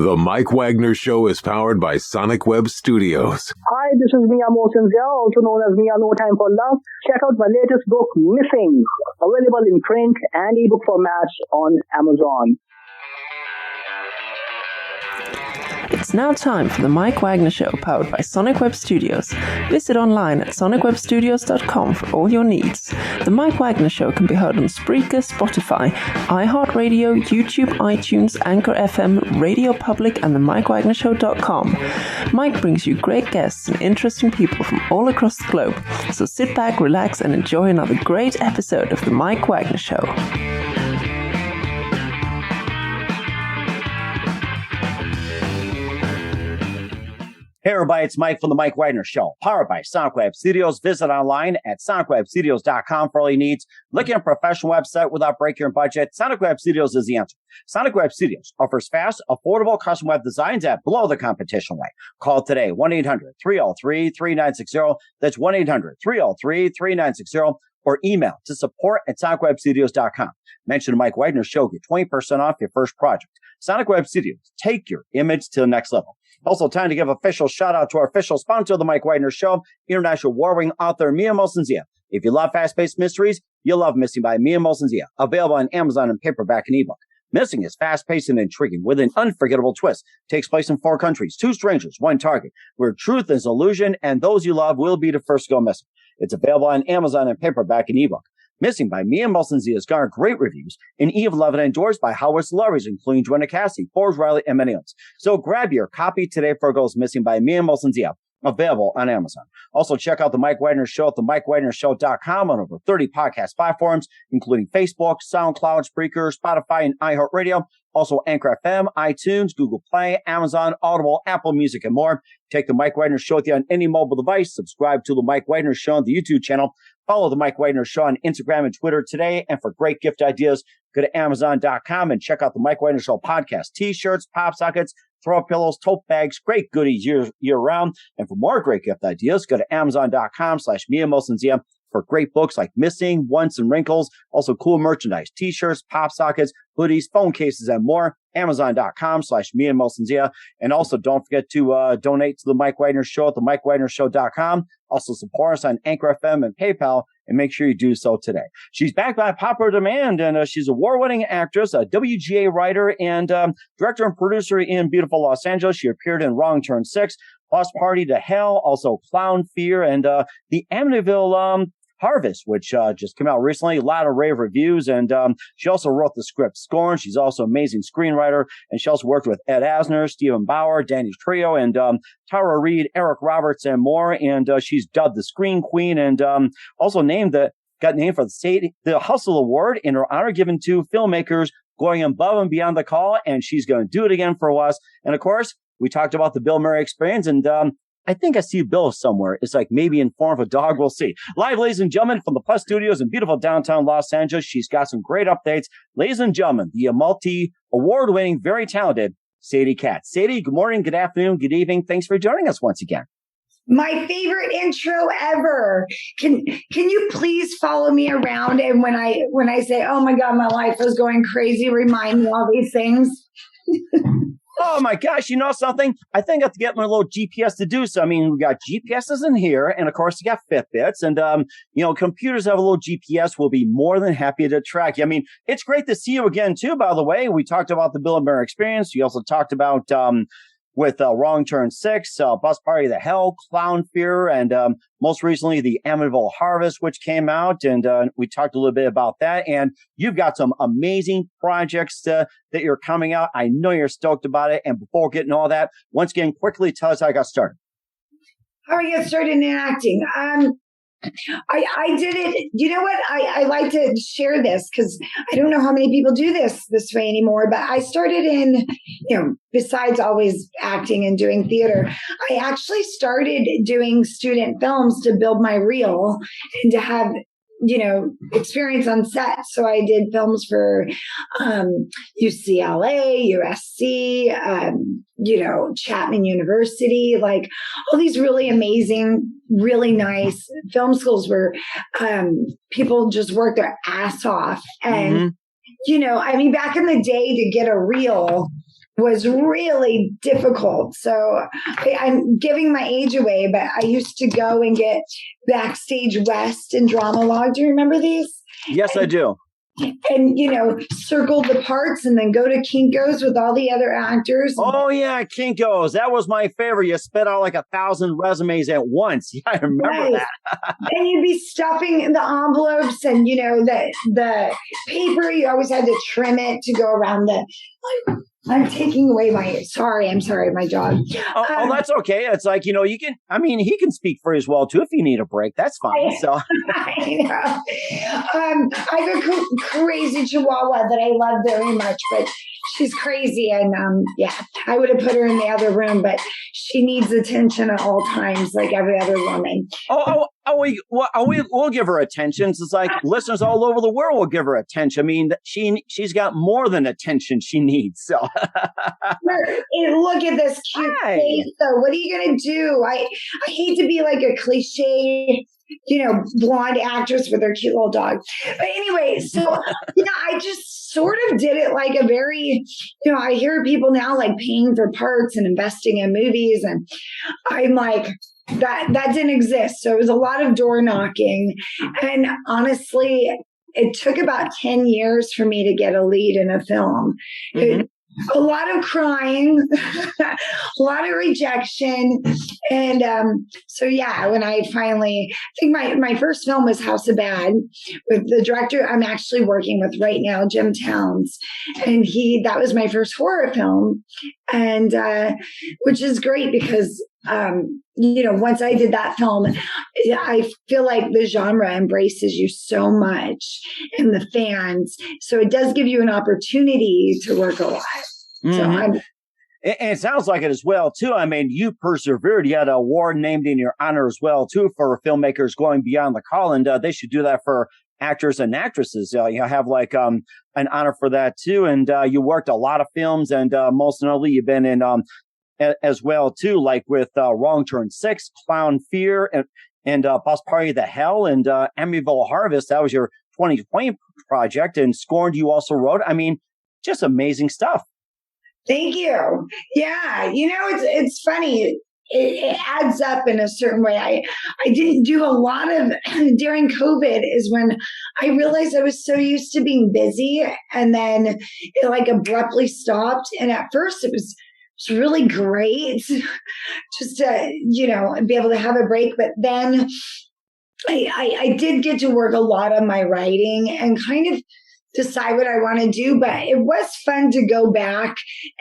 The Mike Wagner Show is powered by Sonic Web Studios. Hi, this is Mia Mosensia, also known as Mia No Time for Love. Check out my latest book, Missing, available in print and ebook formats on Amazon. It's now time for the Mike Wagner Show, powered by Sonic Web Studios. Visit online at sonicwebstudios.com for all your needs. The Mike Wagner Show can be heard on Spreaker, Spotify, iHeartRadio, YouTube, iTunes, Anchor FM, Radio Public, and themikewagnershow.com. Mike brings you great guests and interesting people from all across the globe. So sit back, relax, and enjoy another great episode of the Mike Wagner Show. Hey everybody, it's Mike from the Mike Wagner Show, powered by Sonic Web Studios. Visit online at sonicwebstudios.com for all your needs. Looking at a professional website without breaking your budget? Sonic Web Studios is the answer. Sonic Web Studios offers fast, affordable custom web designs that blow the competition away. Call today, 1-800-303-3960. That's 1-800-303-3960. Or email to support@sonicwebstudios.com. Mention the Mike Wagner Show. Get 20% off your first project. Sonic Web Studios. Take your image to the next level. Also, time to give official shout out to our official sponsor of the Mike Wagner Show, international war-winning author Mia Mosensia. If you love fast-paced mysteries, you'll love Missing by Mia Mosensia. Available on Amazon in paperback and ebook. Missing is fast-paced and intriguing with an unforgettable twist. Takes place in 4 countries, 2 strangers, 1 target, where truth is illusion and those you love will be the first to go missing. It's available on Amazon in paperback and ebook. Missing by Mia Mosensia has garnered great reviews and even loved and endorsed by Howard celebrities, including Joanna Cassie, Forbes Riley, and many others. So grab your copy today for Goes Missing by Mia Mosensia, available on Amazon. Also, check out the Mike Wagner Show at themikewagnershow.com on over 30 podcast platforms, including Facebook, SoundCloud, Spreaker, Spotify, and iHeartRadio. Also, Anchor FM, iTunes, Google Play, Amazon, Audible, Apple Music, and more. Take the Mike Wagner Show with you on any mobile device. Subscribe to the Mike Wagner Show on the YouTube channel. Follow the Mike Wagner Show on Instagram and Twitter today. And for great gift ideas, go to Amazon.com and check out the Mike Wagner Show podcast. T-shirts, pop sockets, throw pillows, tote bags, great goodies year round. And for more great gift ideas, go to Amazon.com/Mia Mosensia for great books like Missing, Once, and Wrinkles. Also cool merchandise, T-shirts, pop sockets, hoodies, phone cases, and more. Amazon.com/Mia Mosensia. And also don't forget to donate to the Mike Wagner Show at themikewagnershow.com. Also support us on Anchor FM and PayPal, and make sure you do so today. She's back by popular demand, and she's a award-winning actress, a WGA writer, and director and producer in beautiful Los Angeles. She appeared in Wrong Turn 6, Bus Party to Hell, also Clown Fear, and the Amityville Harvest, which just came out recently. A lot of rave reviews, and she also wrote the script Scorn. She's also an amazing screenwriter, and she also worked with Ed Asner, Stephen Bauer, Danny Trio, and Tara Reid, Eric Roberts, and more. And she's dubbed the Screen Queen, and also got named for the Hustle Award in her honor, given to filmmakers going above and beyond the call, and she's going to do it again for us. And of course, we talked about the Bill Murray Experience, and I think I see Bill somewhere. It's like maybe in form of a dog. We'll see. Live, ladies and gentlemen, from the Plus Studios in beautiful downtown Los Angeles. She's got some great updates. Ladies and gentlemen, the multi-award-winning, very talented Sadie Katz. Sadie, good morning, good afternoon, good evening. Thanks for joining us once again. My favorite intro ever. Can you please follow me around? And when I say, oh my God, my life is going crazy, remind me all these things. Oh my gosh, you know something? I think I have to get my little GPS to do so. I mean, we got GPSs in here, and of course you got Fitbits, and computers have a little GPS. We'll be more than happy to track you. I mean, it's great to see you again too, by the way. We talked about the Bill Experience. We also talked about with Wrong Turn 6, Bus Party to Hell, Clown Fear, and most recently the Amityville Harvest, which came out, and we talked a little bit about that. And you've got some amazing projects that you're coming out. I know you're stoked about it. And before getting all that, once again, quickly tell us how I got started. How I got started in acting? I did it. You know what? I like to share this because I don't know how many people do this way anymore, but I started in, besides always acting and doing theater, I actually started doing student films to build my reel and to have, experience on set. So I did films for UCLA, USC, Chapman University, like all these really amazing, really nice film schools where people just work their ass off. And, back in the day to get a reel was really difficult. So I'm giving my age away, but I used to go and get Backstage West and Drama Log. Do you remember these? Yes, I do. And, circle the parts and then go to Kinko's with all the other actors. Oh, yeah, Kinko's. That was my favorite. You spit out like 1,000 resumes at once. Yeah, I remember that. And you'd be stuffing the envelopes and, the paper. You always had to trim it to go around the... I'm taking away I'm sorry, my dog. Oh, that's okay. It's like, he can speak for you as well, too, if you need a break. That's fine. I know. I have a crazy Chihuahua that I love very much, but she's crazy. And I would have put her in the other room, but she needs attention at all times, like every other woman. We'll give her attention. It's like listeners all over the world will give her attention. I mean, she's got more than attention she needs. So look at this cute face. So what are you gonna do? I hate to be like a cliche, blonde actress with her cute little dog. But anyway, so I just sort of did it like a very, I hear people now like paying for parts and investing in movies, and I'm like, that didn't exist. So it was a lot of door knocking. And honestly, it took about 10 years for me to get a lead in a film. Mm-hmm. A lot of crying, a lot of rejection. And when I finally, I think my first film was House of Bad with the director I'm actually working with right now, Jim Towns. And that was my first horror film. And which is great because, once I did that film, I feel like the genre embraces you so much and the fans. So it does give you an opportunity to work a lot. Mm-hmm. And it sounds like it as well, too. I mean, you persevered. You had an award named in your honor as well, too, for filmmakers going beyond the call. And they should do that for actors and actresses. You have like an honor for that, too. And you worked a lot of films. And most notably, you've been in as well, too, like with Wrong Turn 6, Clown Fear, and Bus Party to Hell, and Amityville Harvest. That was your 2020 project. And Scorned, you also wrote. I mean, just amazing stuff. Thank you. Yeah. It's funny. It adds up in a certain way. I didn't do a lot of during COVID is when I realized I was so used to being busy, and then it like abruptly stopped. And at first it was really great just to, be able to have a break. But then I did get to work a lot on my writing and kind of decide what I want to do. But it was fun to go back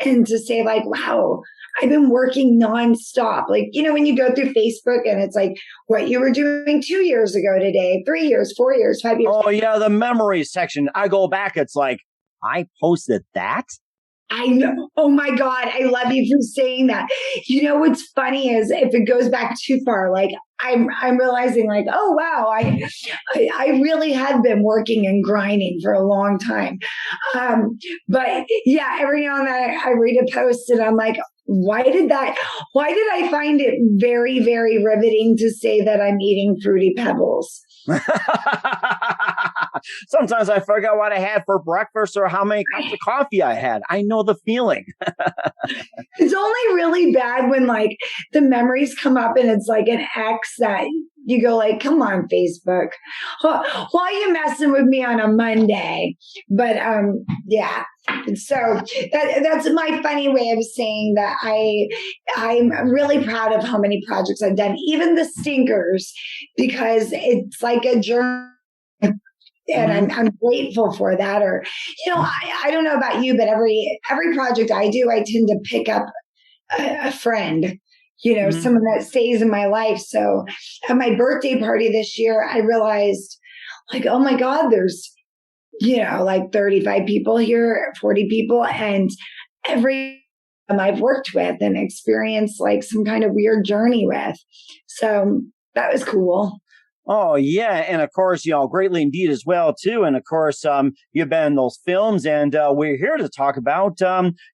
and to say like, wow, I've been working nonstop. Like, when you go through Facebook and it's like what you were doing 2 years ago today, 3 years, 4 years, 5 years. Oh yeah. The memories section. I go back. It's like, I posted that. I know. Oh my God. I love you for saying that. What's funny is if it goes back too far, like I'm realizing like, oh wow, I really have been working and grinding for a long time. But yeah, every now and then I read a post and I'm like, why did I find it very, very riveting to say that I'm eating Fruity Pebbles? Sometimes I forget what I had for breakfast or how many cups of coffee I had. I know the feeling. It's only really bad when like the memories come up and it's like an ex that you go like, come on, Facebook. Why are you messing with me on a Monday? But yeah. So that's my funny way of saying that I'm really proud of how many projects I've done, even the stinkers, because it's like a journey. And I'm grateful for that. Or, I don't know about you, but every project I do, I tend to pick up a friend, someone that stays in my life. So at my birthday party this year, I realized like, oh my God, there's, like 35 people here, 40 people, and every I've worked with and experienced like some kind of weird journey with. So that was cool. Oh, yeah. And of course, greatly indeed as well, too. And of course, you've been in those films, and we're here to talk about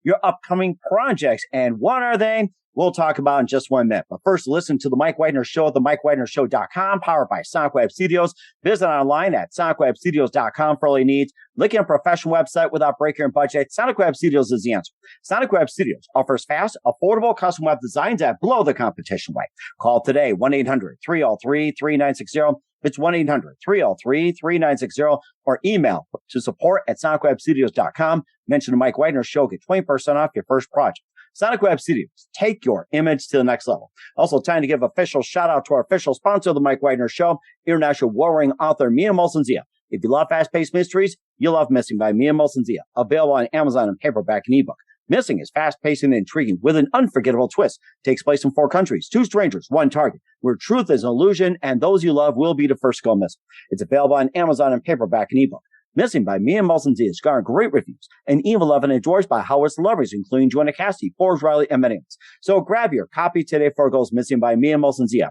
your upcoming projects. And what are they? we'll talk about in just 1 minute. But first, listen to The Mike Wagner Show at themikewagnershow.com, powered by Sonic Web Studios. Visit online at sonicwebstudios.com for all your needs. Looking at a professional website without breaking your budget? Sonic Web Studios is the answer. Sonic Web Studios offers fast, affordable custom web designs that blow the competition away. Call today, 1-800-303-3960. It's 1-800-303-3960, or email to support@sonicwebstudios.com. Mention the Mike Wagner Show. Get 20% off your first project. Sonic Web Studios, take your image to the next level. Also, time to give official shout out to our official sponsor of the Mike Wagner Show, international warring author Mia Molson-Zia. If you love fast-paced mysteries, you'll love Missing by Mia Molson-Zia, available on Amazon in paperback and ebook. Missing is fast-paced and intriguing with an unforgettable twist. Takes place in 4 countries, 2 strangers, 1 target, where truth is an illusion and those you love will be the first to go missing. It's available on Amazon in paperback and ebook. Missing by Mia Molson-Zia has garnered great reviews and even loved and enjoyed by Howard celebrities, including Joanna Cassidy, Forbes Riley, and many others. So grab your copy today before it goes missing by Mia Molson-Zia.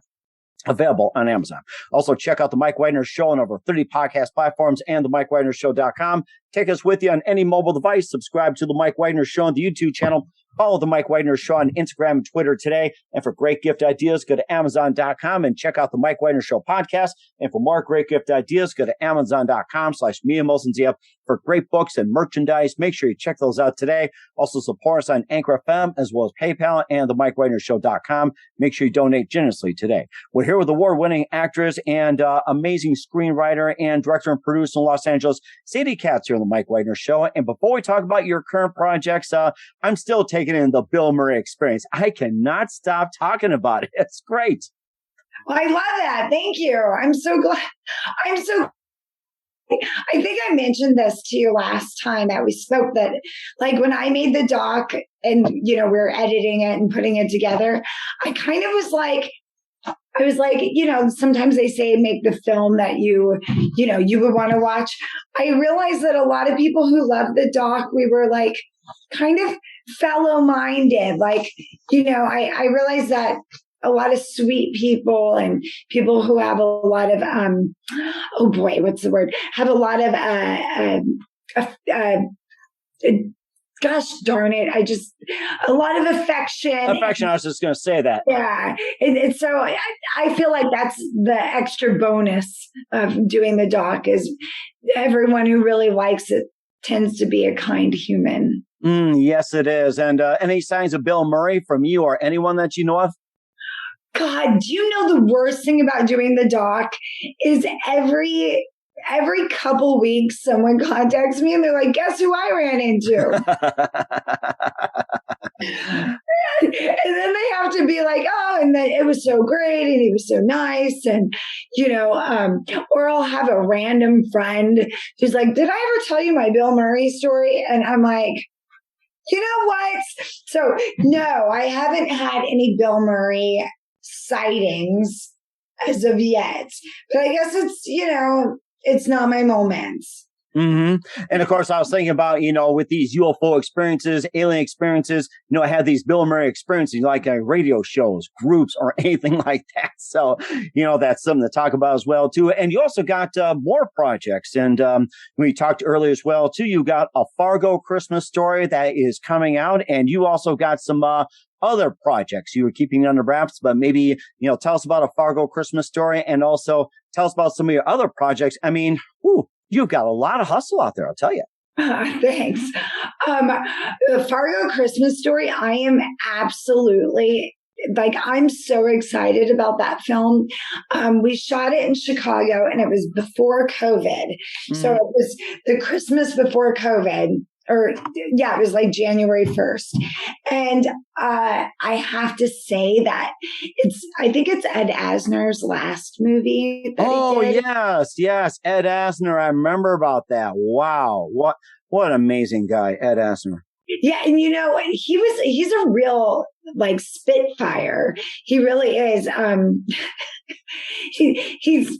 Available on Amazon. Also, check out The Mike Wagner Show on over 30 podcast platforms and themikewagnershow.com. Take us with you on any mobile device. Subscribe to The Mike Wagner Show on the YouTube channel. Follow The Mike Wagner Show on Instagram and Twitter today. And for great gift ideas, go to Amazon.com and check out The Mike Wagner Show podcast. And for more great gift ideas, go to Amazon.com/Mia Molson-Zia for great books and merchandise. Make sure you check those out today. Also support us on Anchor FM as well as PayPal and TheMikeWagnerShow.com. Make sure you donate generously today. We're here with award-winning actress and amazing screenwriter and director and producer in Los Angeles, Sadie Katz, here on The Mike Wagner Show. And before we talk about your current projects, I'm still taking in the Bill Murray experience. I cannot stop talking about it. It's great. Well, I love that. Thank you. I'm so glad. I think I mentioned this to you last time that we spoke, that like when I made the doc and, we were editing it and putting it together, I kind of was like, sometimes they say make the film that you would want to watch. I realized that a lot of people who love the doc, we were like kind of fellow-minded. Like, I realized that a lot of sweet people and people who have a lot of, have a lot of, gosh darn it. A lot of affection. Affection, I was just going to say that. Yeah. And so I feel like that's the extra bonus of doing the doc, is everyone who really likes it tends to be a kind human. Yes, it is. And any signs of Bill Murray from you or anyone that you know of? God, do you know the worst thing about doing the doc is every couple weeks someone contacts me and they're like, guess who I ran into? And then they have to be like, oh, and then it was so great and he was so nice. And, or I'll have a random friend who's like, did I ever tell you my Bill Murray story? And I'm like, you know what? So no, I haven't had any Bill Murray sightings as of yet, but I guess it's not my moment. Mm-hmm. And of course, I was thinking about, with these UFO experiences, alien experiences, I had these Bill Murray experiences, like radio shows, groups, or anything like that. So, that's something to talk about as well, too. And you also got more projects. And we talked earlier as well, too. You got a Fargo Christmas story that is coming out. And you also got some other projects you were keeping under wraps. But maybe, tell us about a Fargo Christmas story, and also tell us about some of your other projects. I mean, you've got a lot of hustle out there, I'll tell you. Thanks. The Fargo Christmas story, I am absolutely, I'm so excited about that film. We shot it in Chicago and it was before COVID. So it was the Christmas before COVID. It was like January 1st. And I have to say that I think it's Ed Asner's last movie. Oh, yes. Ed Asner. I remember about that. Wow. What an amazing guy, Ed Asner. Yeah. And he's a real spitfire. He really is. He's,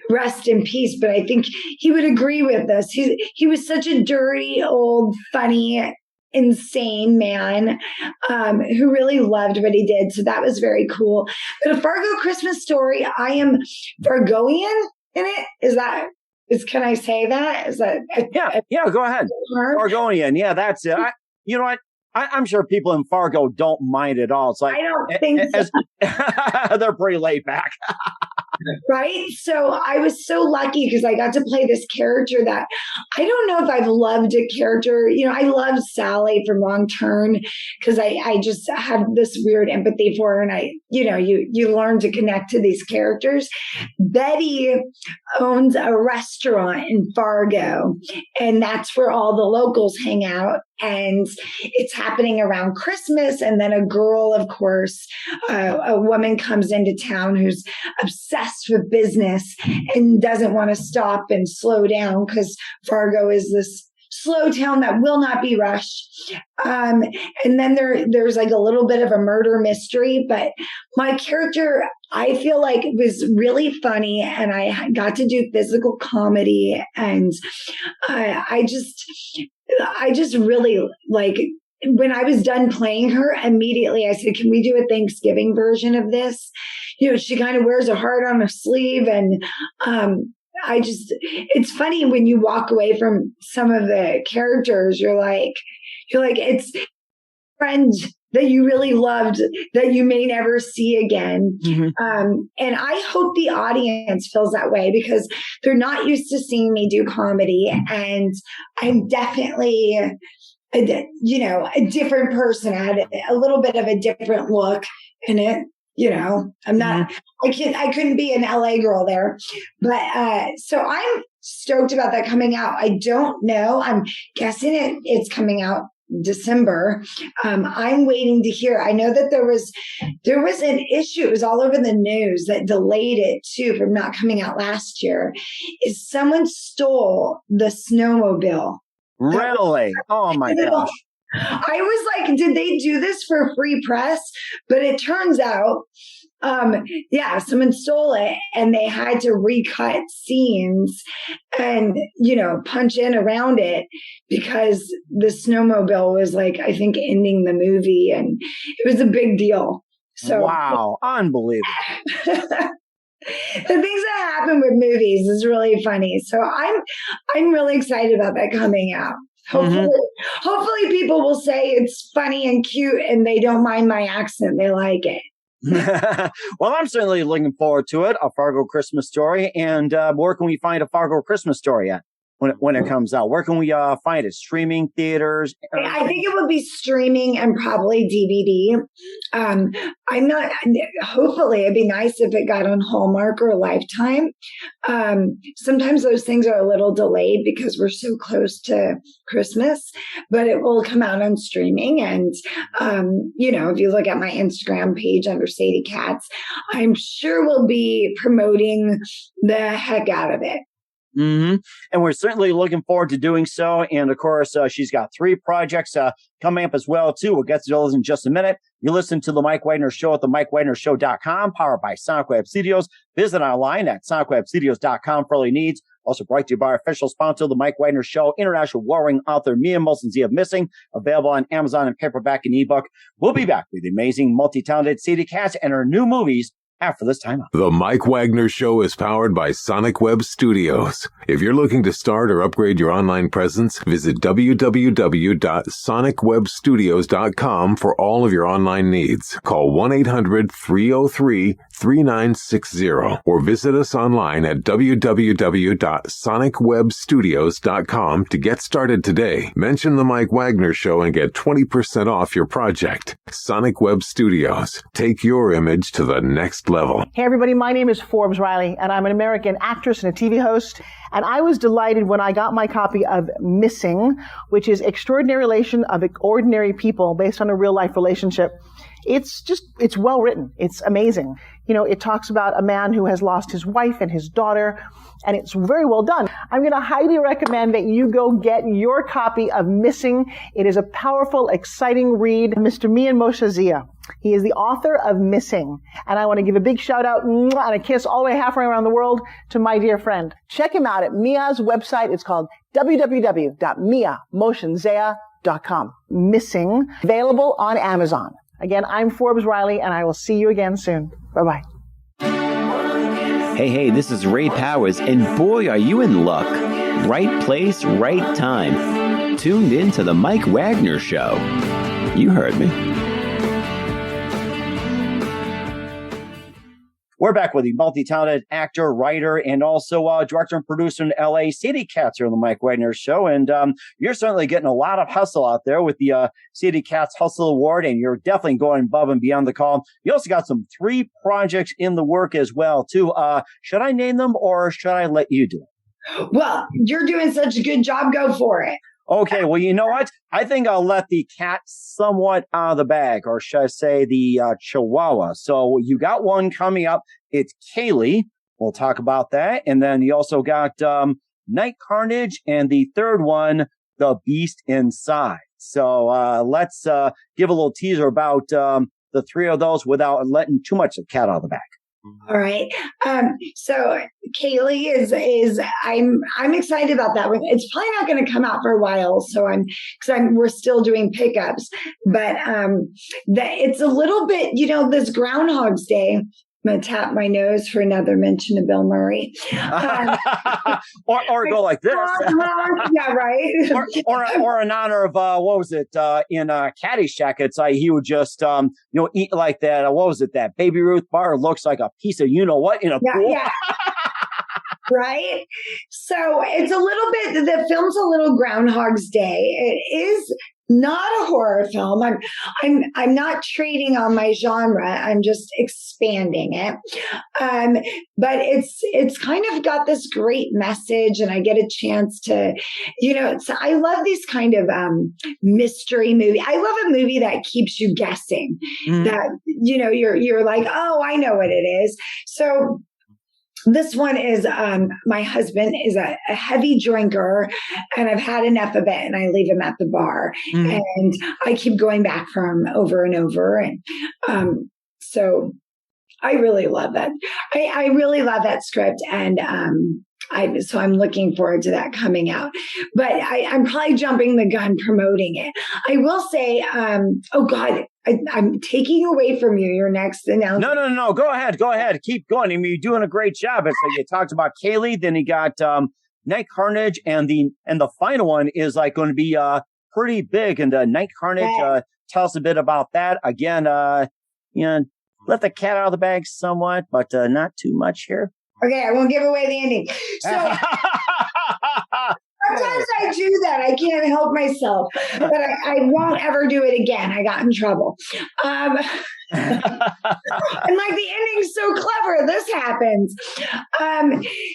rest in peace, but I think he would agree with us. He was such a dirty, old, funny, insane man, who really loved what he did. So that was very cool. But a Fargo Christmas story, I am Fargoian in it. Can I say that? Is that? Yeah, go ahead. Fargoian. Yeah, that's it. You know what? I'm sure people in Fargo don't mind at all. It's like, I don't think so. They're pretty laid back. Right? So I was so lucky because I got to play this character that I don't know if I've loved a character. I loved Sally from Wrong Turn because I just had this weird empathy for her. And you learn to connect to these characters. Betty owns a restaurant in Fargo, and that's where all the locals hang out. And it's happening around Christmas. And then a girl, of course, a woman comes into town who's obsessed with business and doesn't want to stop and slow down because Fargo is this slow town that will not be rushed. And then there's like a little bit of a murder mystery, but my character, I feel like it was really funny, and I got to do physical comedy, and I just really like, when I was done playing her, immediately I said, can we do a Thanksgiving version of this? She kind of wears a heart on her sleeve. And it's funny when you walk away from some of the characters, you're like, it's friends that you really loved that you may never see again. Mm-hmm. And I hope the audience feels that way because they're not used to seeing me do comedy. And I'm definitely, a different person. I had a little bit of a different look in it. I'm not, I couldn't be an LA girl there, but, so I'm stoked about that coming out. I don't know. I'm guessing it's coming out December. I'm waiting to hear. I know that there was an issue. It was all over the news that delayed it too from not coming out last year. Is someone stole the snowmobile? Really? Oh my gosh. I was like, did they do this for free press? But it turns out, someone stole it and they had to recut scenes and, punch in around it because the snowmobile was like, I think, ending the movie, and it was a big deal. So wow, unbelievable. The things that happen with movies is really funny. So I'm really excited about that coming out. Hopefully people will say it's funny and cute and they don't mind my accent. They like it. Well, I'm certainly looking forward to it. A Fargo Christmas Story. And where can we find A Fargo Christmas Story at when it comes out? Where can we find it? Streaming, theaters? I think it would be streaming and probably DVD. Hopefully it'd be nice if it got on Hallmark or Lifetime. Sometimes those things are a little delayed because we're so close to Christmas, but it will come out on streaming. And, if you look at my Instagram page under Sadie Katz, I'm sure we'll be promoting the heck out of it. Mm-hmm. And we're certainly looking forward to doing so. And of course, she's got 3 projects coming up as well, too. We'll get to those in just a minute. You listen to The Mike Wagner Show at themikewagnershow.com, powered by Sonic Web Studios. Visit online at sonicwebstudios.com for all your needs. Also brought to you by our official sponsor, The Mike Wagner Show, international warring author Mia Molson-Zia of Missing, available on Amazon and paperback and ebook. We'll be back with the amazing, multi-talented Sadie Katz and her new movies after this time out. The Mike Wagner Show is powered by Sonic Web Studios. If you're looking to start or upgrade your online presence, visit www.sonicwebstudios.com for all of your online needs. Call 1-800-303-3960 or visit us online at www.sonicwebstudios.com to get started today. Mention The Mike Wagner Show and get 20% off your project. Sonic Web Studios. Take your image to the next level. Hey everybody, my name is Forbes Riley and I'm an American actress and a TV host, and I was delighted when I got my copy of Missing, which is Extraordinary Relation of Ordinary People based on a real life relationship. It's well written. It's amazing. It talks about a man who has lost his wife and his daughter, and it's very well done. I'm going to highly recommend that you go get your copy of Missing. It is a powerful, exciting read. Mr. Mia Molson-Zia. He is the author of Missing. And I want to give a big shout out and a kiss all the way halfway around the world to my dear friend. Check him out at Mia's website. It's called www.miamolson-zia.com. Missing, available on Amazon. Again, I'm Forbes Riley, and I will see you again soon. Bye-bye. Hey, this is Ray Powers, and boy, are you in luck. Right place, right time. Tuned in to The Mike Wagner Show. You heard me. We're back with the multi-talented actor, writer, and also director and producer in L.A., Sadie Katz, here on the Mike Wagner Show. And you're certainly getting a lot of hustle out there with the Sadie Katz Hustle Award, and you're definitely going above and beyond the call. You also got some 3 projects in the work as well, too. Should I name them, or should I let you do it? Well, you're doing such a good job. Go for it. Okay, well, you know what? I think I'll let the cat somewhat out of the bag, or should I say the Chihuahua. So you got one coming up. It's Kalee. We'll talk about that. And then you also got Night Carnage, and the third one, The Beast Inside. So let's give a little teaser about the 3 of those without letting too much of the cat out of the bag. All right. So Kalee is I'm excited about that one. It's probably not going to come out for a while. So we're still doing pickups, but it's a little bit, this Groundhog's Day. I'm going to tap my nose for another mention of Bill Murray. Or go like this. Yeah, right. or in honor of, what was it, in Caddyshack, it's like he would just, eat like that, what was it, that Baby Ruth bar looks like a piece of you-know-what in a pool. Yeah. Right? So it's a little bit, the film's a little Groundhog's Day. It is not a horror film. I'm not trading on my genre. I'm just expanding it. But it's kind of got this great message, and I get a chance to, I love these kind of mystery movie. I love a movie that keeps you guessing. Mm-hmm. That you're like, oh, I know what it is. So this one is, my husband is a heavy drinker, and I've had enough of it, and I leave him at the bar. Mm-hmm. And I keep going back for him over and over. And so I really love that. I really love that script. And so I'm looking forward to that coming out. But I'm probably jumping the gun promoting it. I will say, oh God, I'm taking away from you your next announcement. No. Go ahead. Keep going. I mean, you're doing a great job. It's like you talked about Kalee, then you got Night Carnage, and the final one is like going to be pretty big. And Night Carnage, tell us a bit about that. Again, let the cat out of the bag somewhat, but not too much here. Okay, I won't give away the ending. So sometimes I do that. I can't help myself, but I won't ever do it again. I got in trouble. And like the ending's so clever, this happens.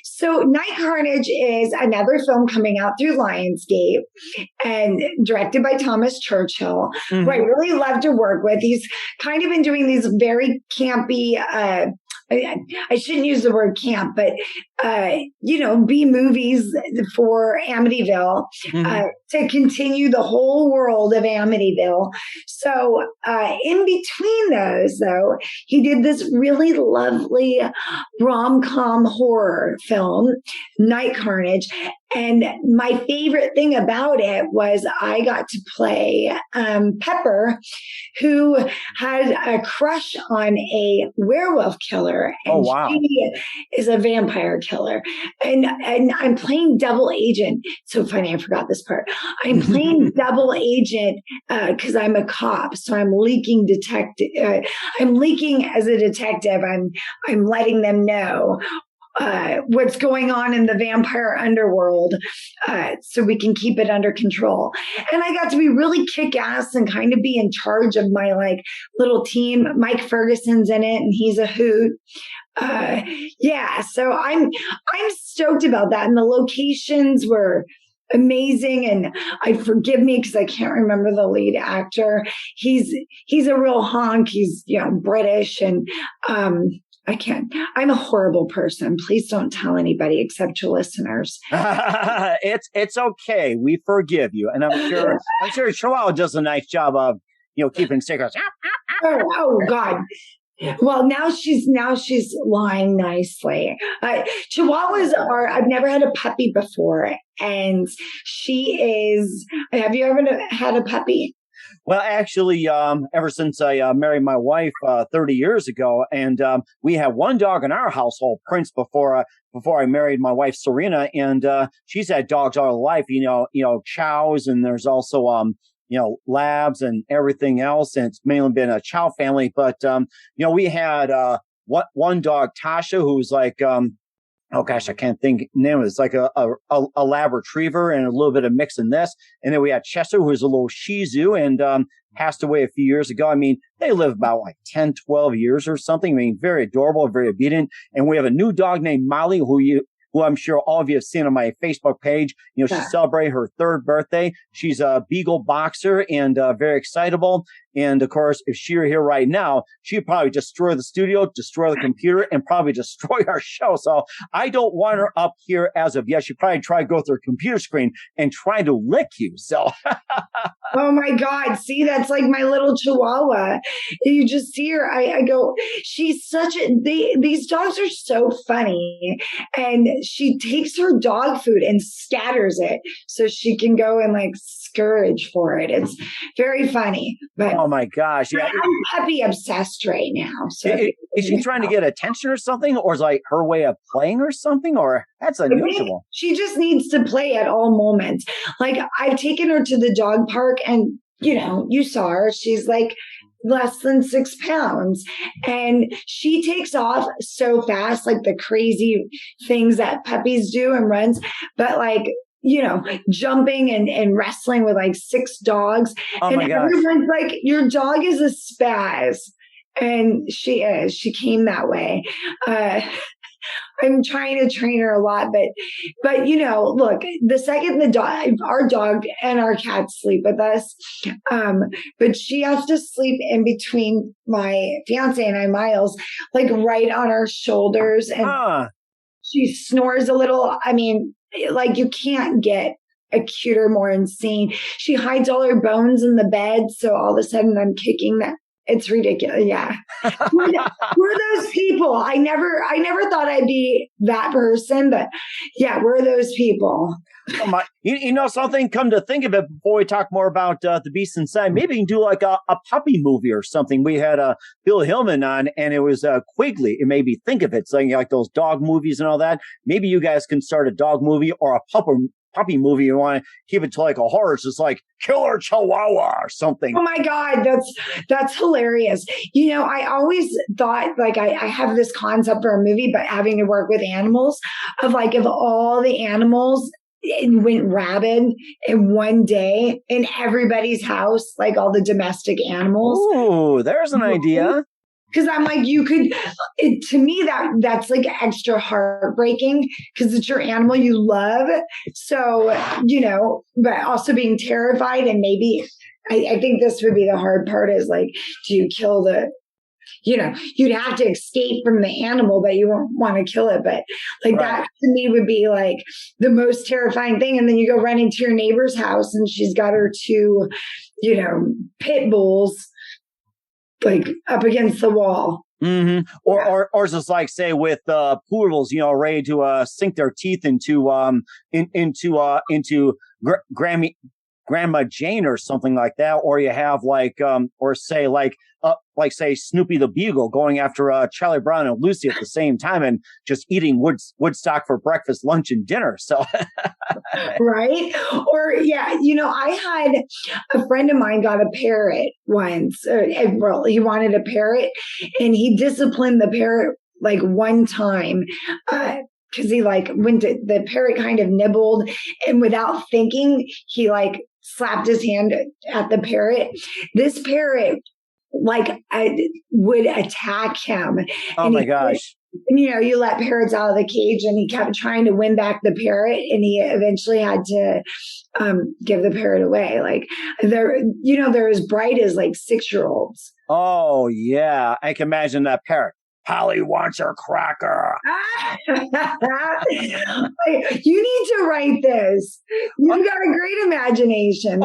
So Night Carnage is another film coming out through Lionsgate and directed by Thomas Churchill, mm-hmm. who I really love to work with. He's kind of been doing these very campy, I shouldn't use the word camp, but, B movies for Amityville, mm-hmm. To continue the whole world of Amityville. So, in between those, though, he did this really lovely rom-com horror film, Night Carnage. And my favorite thing about it was I got to play Pepper, who had a crush on a werewolf killer. And she is a vampire killer. And I'm playing double agent. So funny, I forgot this part. I'm playing double agent because I'm a cop. So I'm leaking I'm leaking as a detective. I'm letting them know what's going on in the vampire underworld, so we can keep it under control. And I got to be really kick-ass and kind of be in charge of my little team. Mike Ferguson's in it, and he's a hoot. So I'm stoked about that. And the locations were amazing. And forgive me because I can't remember the lead actor. He's a real honk. He's British, and I'm a horrible person. Please don't tell anybody except your listeners. It's okay. We forgive you. And I'm sure Chihuahua does a nice job of, keeping secrets. Oh God. Well, now she's lying nicely. Chihuahuas I've never had a puppy before. And have you ever had a puppy? Well, actually, ever since I married my wife 30 years ago, and we had one dog in our household, Prince, before I married my wife Serena, and she's had dogs all her life. Chows, and there's also labs and everything else. And it's mainly been a chow family. But, we had one dog, Tasha, who's like, oh gosh, I can't think name. It's like a lab retriever and a little bit of mix in this. And then we had Chester, who's a little Shih Tzu and passed away a few years ago. I mean, they live about like 10, 12 years or something. I mean, very adorable, very obedient. And we have a new dog named Molly, who I'm sure all of you have seen on my Facebook page. She celebrated her 3rd birthday. She's a Beagle boxer and very excitable. And of course, if she were here right now, she'd probably destroy the studio, destroy the computer, and probably destroy our show. So I don't want her up here as of yet. She'd probably try to go through her computer screen and try to lick you. So. Oh my God. See, that's like my little Chihuahua. You just see her. I go, she's these dogs are so funny. And she takes her dog food and scatters it so she can go and like scourge for it. It's very funny. But oh my gosh. Yeah. I'm puppy obsessed right now. So is she trying to get attention or something? Or is like her way of playing or something? Or that's unusual. She just needs to play at all moments. Like I've taken her to the dog park and, you saw her. She's like less than 6 pounds and she takes off so fast, like the crazy things that puppies do and runs. But like, jumping and wrestling with like 6 dogs. Oh and my gosh. Everyone's like, your dog is a spaz. And she is. She came that way. I'm trying to train her a lot, but look, the second our dog and our cat sleep with us, but she has to sleep in between my fiance and I, Miles, like right on our shoulders. And she snores a little. I mean, like you can't get a cuter, more insane. She hides all her bones in the bed. So all of a sudden I'm kicking that. It's ridiculous. Yeah. We're those people. I never thought I'd be that person, but yeah, we're those people. Something, come to think of it, before we talk more about The Beast Inside, maybe you can do like a puppy movie or something. We had Bill Hillman on, and it was Quigley. It made me think of it. So like those dog movies and all that. Maybe you guys can start a dog movie or a puppy movie. You want to keep it to like a horror. It's just like Killer Chihuahua or something. Oh my God. That's hilarious. I always thought like I have this concept for a movie, but having to work with animals of like, if all the animals went rabid in one day in everybody's house, like all the domestic animals. Ooh, there's an idea. Because I'm like, to me, that's like extra heartbreaking because it's your animal you love. So, but also being terrified. And maybe I think this would be the hard part is like, do you kill you'd have to escape from the animal, but you won't want to kill it. But like that to me would be like the most terrifying thing. And then you go run into your neighbor's house and she's got her 2, pit bulls like up against the wall. Mm-hmm. Or just like say with poodles, ready to sink their teeth into Grandma Jane or something like that. Or you have like say Snoopy the Beagle going after Charlie Brown and Lucy at the same time and just eating Woodstock for breakfast, lunch, and dinner. So right. Or yeah, I had a friend of mine got a parrot once. He wanted a parrot and he disciplined the parrot like one time. Because he the parrot kind of nibbled and without thinking, he like slapped his hand at the parrot. This parrot I would attack him. Oh my gosh. You let parrots out of the cage and he kept trying to win back the parrot and he eventually had to give the parrot away. Like they're as bright as like 6-year-olds. Oh yeah. I can imagine that parrot. Polly wants her cracker. You need to write this. You've got a great imagination.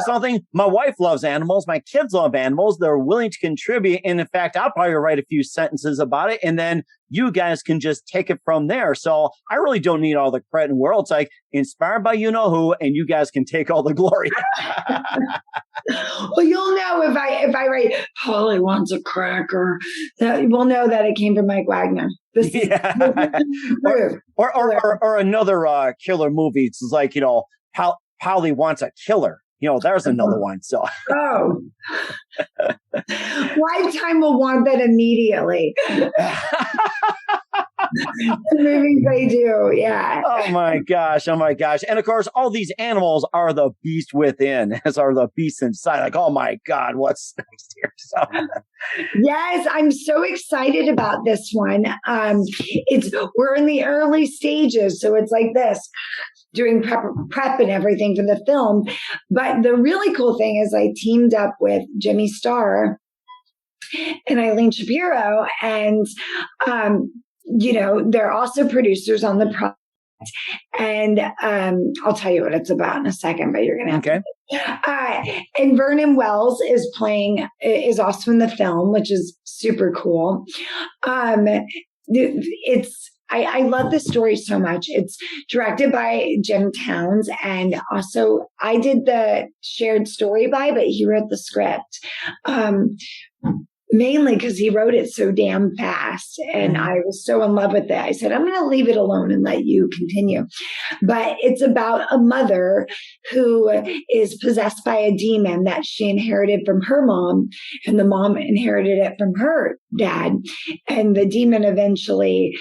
Something? My wife loves animals. My kids love animals. They're willing to contribute. And in fact, I'll probably write a few sentences about it. And then you guys can just take it from there. So I really don't need all the credit in the world. It's like inspired by you-know-who, and you guys can take all the glory. Well, you'll know if I write Polly wants a cracker, that we'll know that it came from Mike Wagner. Or another killer movie. It's like, Polly wants a killer. there's another one. So, oh, Lifetime will want that immediately. The movies they do, yeah. Oh my gosh. And of course, all these animals are the beast within, as are the beasts inside. Like, oh my God, what's next here? So. Yes, I'm so excited about this one. We're in the early stages, so it's like this, doing prep and everything for the film. But the really cool thing is I teamed up with Jimmy Starr and Eileen Shapiro, and they're also producers on the project. And I'll tell you what it's about in a second, but you're going to have to. And Vernon Wells is also in the film, which is super cool. I love the story so much. It's directed by Jim Towns, and also I did the shared story by, but he wrote the script. Mainly because he wrote it so damn fast, and I was so in love with it. I said, I'm going to leave it alone and let you continue. But it's about a mother who is possessed by a demon that she inherited from her mom, and the mom inherited it from her dad. And the demon eventually,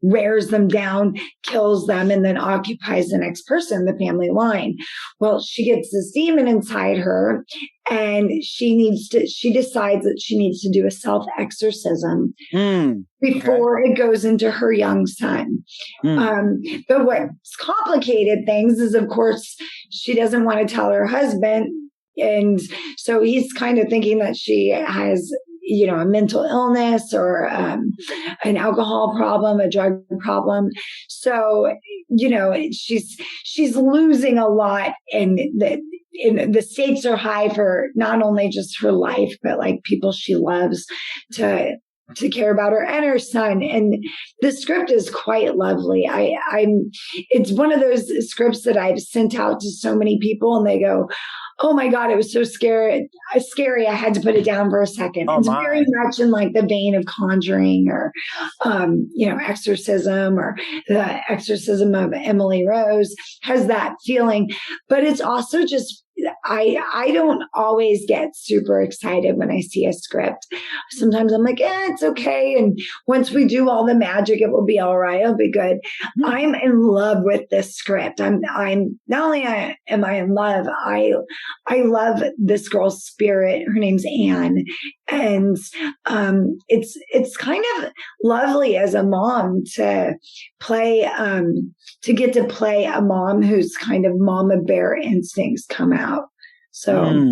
wears them down, kills them, and then occupies the next person in the family line. Well, she gets this demon inside her, and she decides that she needs to do a self-exorcism before it goes into her young son. But what's complicated things is, of course, she doesn't want to tell her husband. And so he's kind of thinking that she has a mental illness or an alcohol problem, a drug problem. So, she's losing a lot, and the stakes are high for not only just her life, but like people she loves to care about her and her son. And the script is quite lovely. It's one of those scripts that I've sent out to so many people, and they go, oh my God, it was so scary. I had to put it down for a second. It's very much in like the vein of Conjuring or, Exorcism, or the Exorcism of Emily Rose has that feeling, but it's also just, I don't always get super excited when I see a script. Sometimes I'm like, it's okay. And once we do all the magic, it will be all right. It'll be good. I'm in love with this script. I'm not only am I in love, I love this girl's spirit. Her name's Anne. And it's kind of lovely as a mom to get to play a mom whose kind of mama bear instincts come out. So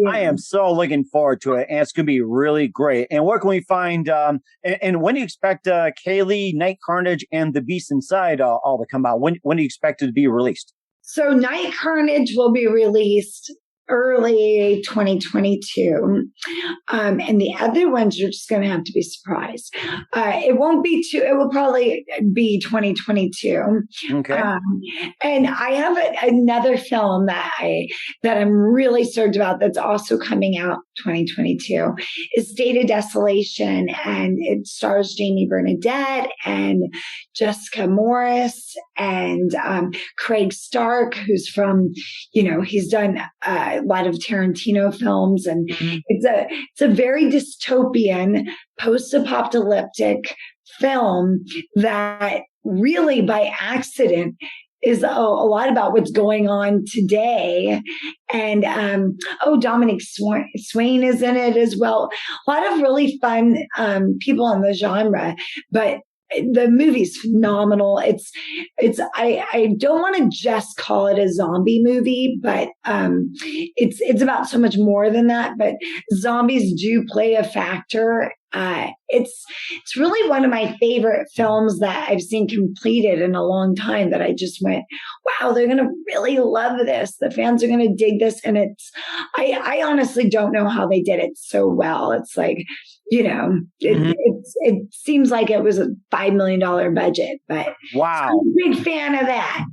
I am so looking forward to it, and it's going to be really great. And where can we find, and when do you expect Kalee, Night Carnage, and The Beast Inside all to come out? When do you expect it to be released? So Night Carnage will be released early 2022. And the other ones you're just going to have to be surprised. It will probably be 2022. Okay. And I have another film that I'm really stoked about that's also coming out 2022 is State of Desolation, and it stars Jamie Bernadette and Jessica Morris and Craig Stark, who's from, he's done a lot of Tarantino films, and it's a very dystopian, post-apocalyptic film that really by accident is a lot about what's going on today. And Dominic Swain is in it as well. A lot of really fun people in the genre, but the movie's phenomenal. I don't want to just call it a zombie movie, but it's about so much more than that. But zombies do play a factor. It's really one of my favorite films that I've seen completed in a long time, that I just went, wow, they're going to really love this. The fans are going to dig this. And I honestly don't know how they did it so well. It's like, it seems like it was a $5 million budget, but wow, I'm a big fan of that.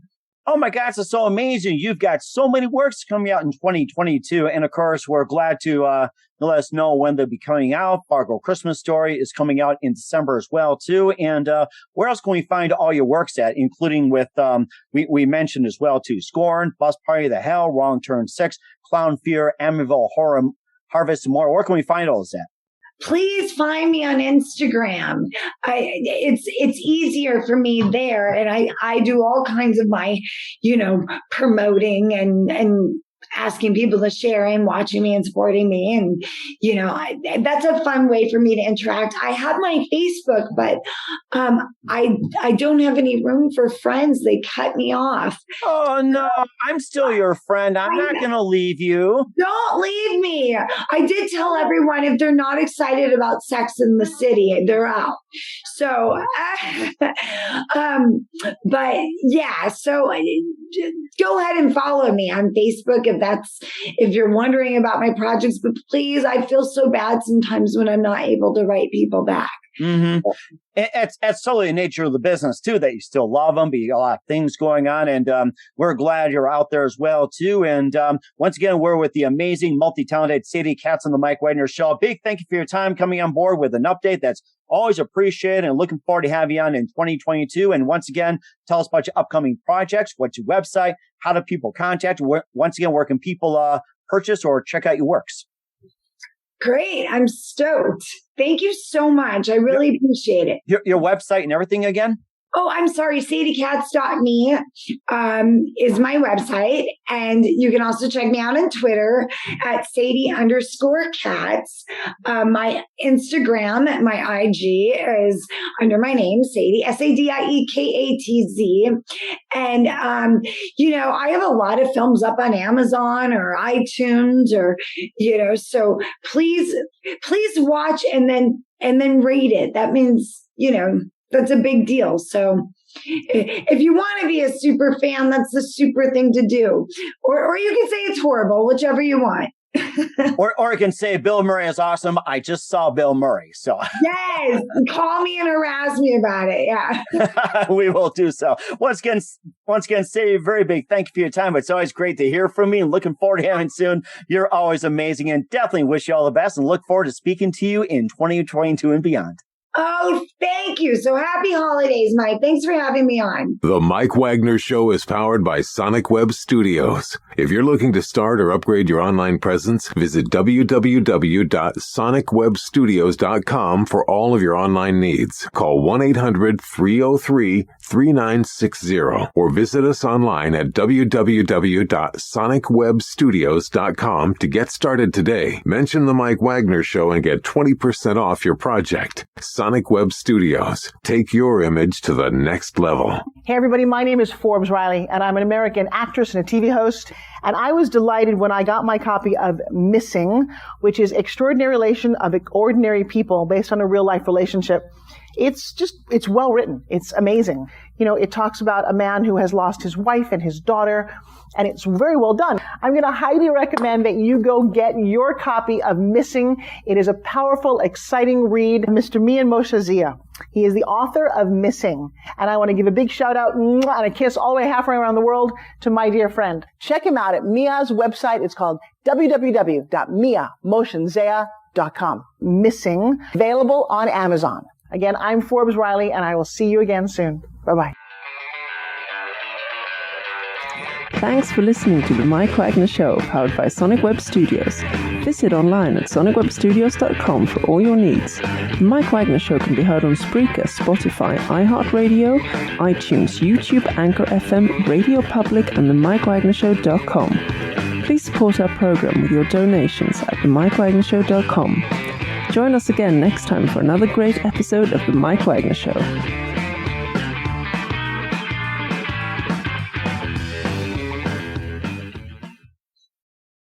Oh my gosh, it's so amazing. You've got so many works coming out in 2022. And of course, we're glad to let us know when they'll be coming out. Fargo Christmas Story is coming out in December as well, too. And where else can we find all your works at, including with, we mentioned as well, too, Scorn, Bus Party to Hell, Wrong Turn 6, Clown Fear, Amityville Horror, Harvest, and more. Where can we find all of that? Please find me on Instagram. It's easier for me there. And I do all kinds of my, promoting and asking people to share and watching me and supporting me. And, that's a fun way for me to interact. I have my Facebook, but I don't have any room for friends. They cut me off. Oh, no, I'm still your friend. I'm not going to leave you. Don't leave me. I did tell everyone if they're not excited about Sex in the City, they're out. So, but yeah, so go ahead and follow me on Facebook if you're wondering about my projects. But please, I feel so bad sometimes when I'm not able to write people back. Mm-hmm. It's totally the nature of the business too, that you still love them, but you got a lot of things going on, and we're glad you're out there as well too. And once again, we're with the amazing, multi-talented Sadie Katz on the Mike Wagner Show. A big thank you for your time coming on board with an update. That's always appreciated, and looking forward to having you on in 2022. And once again, tell us about your upcoming projects. What's your website? How do people contact you? Once again, where can people purchase or check out your works? Great. I'm stoked. Thank you so much. I really appreciate it. Your website and everything again? Oh, I'm sorry. sadiekatz.me is my website. And you can also check me out on Twitter at Sadie_Katz. My Instagram, my IG is under my name, Sadie, SADIEKATZ. And, I have a lot of films up on Amazon or iTunes or, so please watch and then rate it. That means, that's a big deal. So if you want to be a super fan, that's the super thing to do. Or you can say it's horrible, whichever you want. or you can say Bill Murray is awesome. I just saw Bill Murray. So yes, call me and harass me about it. Yeah. We will do so. Once again, say a very big thank you for your time. It's always great to hear from you, and looking forward to having soon. You're always amazing, and definitely wish you all the best, and look forward to speaking to you in 2022 and beyond. Oh, thank you. So happy holidays, Mike. Thanks for having me on. The Mike Wagner Show is powered by Sonic Web Studios. If you're looking to start or upgrade your online presence, visit www.sonicwebstudios.com for all of your online needs. Call 1-800-303-3960 or visit us online at www.sonicwebstudios.com to get started today. Mention the Mike Wagner Show and get 20% off your project. Sonic Web Studios. Take your image to the next level. Hey everybody, my name is Forbes Riley, and I'm an American actress and a TV host. And I was delighted when I got my copy of Missing, which is Extraordinary Relation of Ordinary People based on a real life relationship. It's well written. It's amazing. It talks about a man who has lost his wife and his daughter, and it's very well done. I'm going to highly recommend that you go get your copy of Missing. It is a powerful, exciting read. Mr. Mian Moshe Zia. He is the author of Missing. And I want to give a big shout out and a kiss all the way halfway around the world to my dear friend. Check him out at Mia's website. It's called www.miamotionzea.com. Missing. Available on Amazon. Again, I'm Forbes Riley, and I will see you again soon. Bye-bye. Thanks for listening to The Mike Wagner Show, powered by Sonic Web Studios. Visit online at sonicwebstudios.com for all your needs. The Mike Wagner Show can be heard on Spreaker, Spotify, iHeartRadio, iTunes, YouTube, Anchor FM, Radio Public, and themikewagnershow.com. Please support our program with your donations at themikewagnershow.com. Join us again next time for another great episode of The Mike Wagner Show.